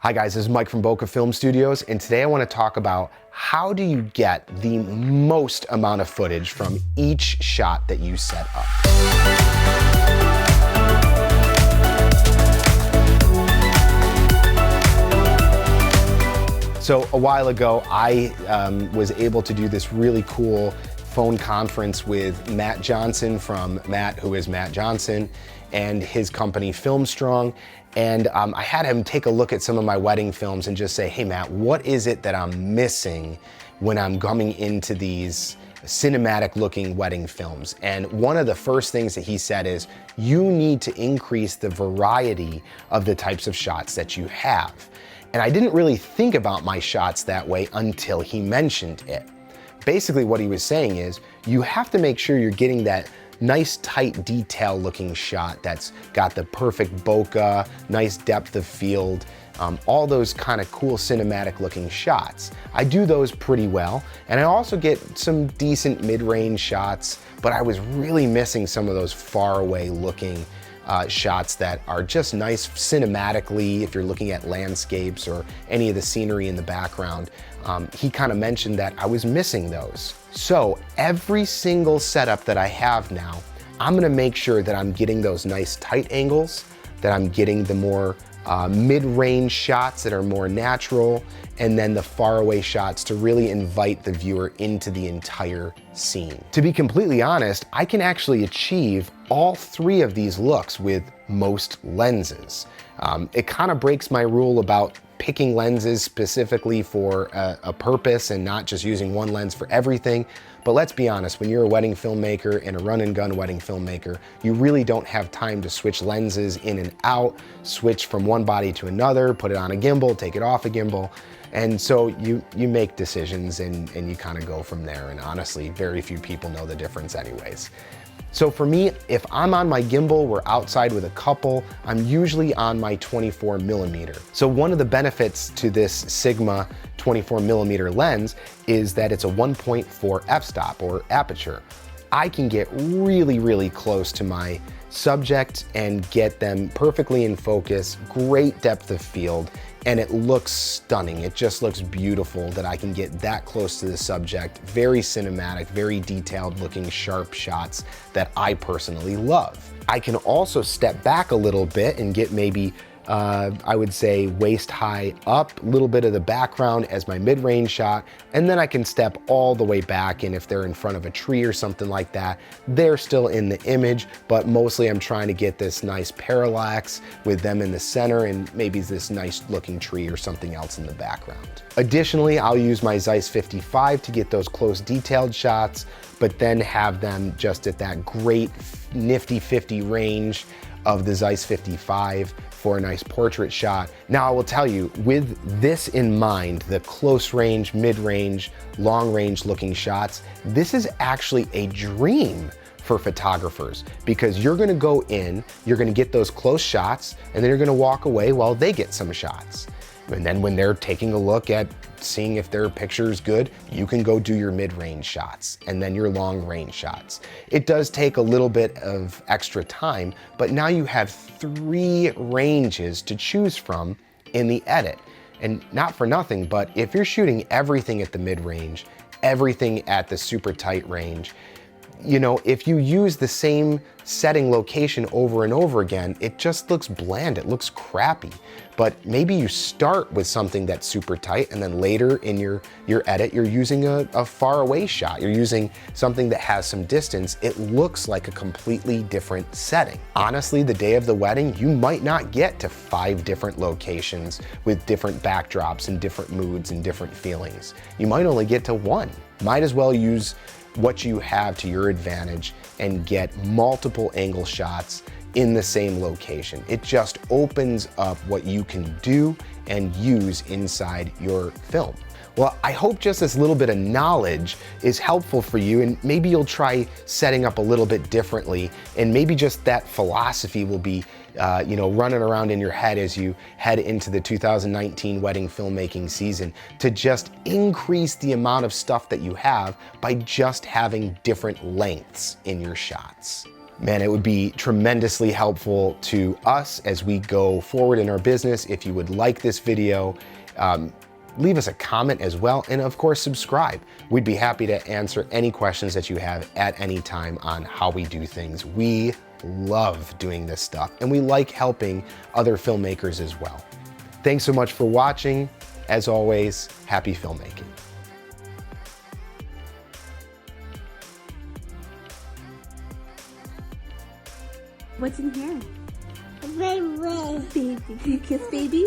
Hi guys, this is Mike from Boca Film Studios, and today I want to talk about how do you get the most amount of footage from each shot that you set up. So a while ago, I was able to do this really cool phone conference with Matt Johnson from Matt, who is Matt Johnson, and his company Filmstrong. And I had him take a look at some of my wedding films and just say, hey Matt, what is it that I'm missing when I'm coming into these cinematic looking wedding films? And one of the first things that he said is, you need to increase the variety of the types of shots that you have. And I didn't really think about my shots that way until he mentioned it. Basically what he was saying is, you have to make sure you're getting that nice tight detail looking shot that's got the perfect bokeh, nice depth of field, all those kind of cool cinematic looking shots. I do those pretty well, and I also get some decent mid-range shots, but I was really missing some of those far away looking shots that are just nice cinematically if you're looking at landscapes or any of the scenery in the background. He kind of mentioned that I was missing those. So every single setup that I have now, I'm gonna make sure that I'm getting those nice tight angles, that I'm getting the more mid-range shots that are more natural, and then the faraway shots to really invite the viewer into the entire scene. To be completely honest, I can actually achieve all three of these looks with most lenses. It kind of breaks my rule about picking lenses specifically for a purpose and not just using one lens for everything. But let's be honest, when you're a wedding filmmaker and a run and gun wedding filmmaker, you really don't have time to switch lenses in and out, switch from one body to another, put it on a gimbal, take it off a gimbal. And so you make decisions and you kind of go from there. And honestly, very few people know the difference anyways. So for me, if I'm on my gimbal, we're outside with a couple, I'm usually on my 24mm. So one of the benefits to this Sigma 24mm lens is that it's a 1.4 f-stop or aperture. I can get really, really close to my subject and get them perfectly in focus, great depth of field, and it looks stunning. It just looks beautiful that I can get that close to the subject. Very cinematic, very detailed looking, sharp shots that I personally love. I can also step back a little bit and get maybe I would say waist high up, a little bit of the background as my mid-range shot, and then I can step all the way back, and if they're in front of a tree or something like that, they're still in the image, but mostly I'm trying to get this nice parallax with them in the center and maybe this nice looking tree or something else in the background. Additionally, I'll use my Zeiss 55 to get those close detailed shots, but then have them just at that great nifty 50 range of the Zeiss 55 for a nice portrait shot. Now I will tell you, with this in mind, the close range, mid-range, long range looking shots, this is actually a dream for photographers, because you're gonna go in, you're gonna get those close shots, and then you're gonna walk away while they get some shots. And then when they're taking a look at seeing if their picture is good, you can go do your mid-range shots and then your long-range shots. It does take a little bit of extra time, but now you have 3 ranges to choose from in the edit. And not for nothing, but if you're shooting everything at the mid-range, everything at the super tight range, you know, if you use the same setting location over and over again, it just looks bland, it looks crappy. But maybe you start with something that's super tight, and then later in your edit, you're using a far away shot. You're using something that has some distance. It looks like a completely different setting. Honestly, the day of the wedding, you might not get to 5 different locations with different backdrops and different moods and different feelings. You might only get to 1. Might as well use what you have to your advantage and get multiple angle shots in the same location. It just opens up what you can do and use inside your film. Well, I hope just this little bit of knowledge is helpful for you, and maybe you'll try setting up a little bit differently, and maybe just that philosophy will be running around in your head as you head into the 2019 wedding filmmaking season, to just increase the amount of stuff that you have by just having different lengths in your shots. Man, it would be tremendously helpful to us as we go forward in our business. If you would like this video, leave us a comment as well, and of course subscribe. We'd be happy to answer any questions that you have at any time on how we do things. We love doing this stuff, and we like helping other filmmakers as well. Thanks so much for watching. As always, happy filmmaking. What's in here? Baby. Baby. Can you kiss baby?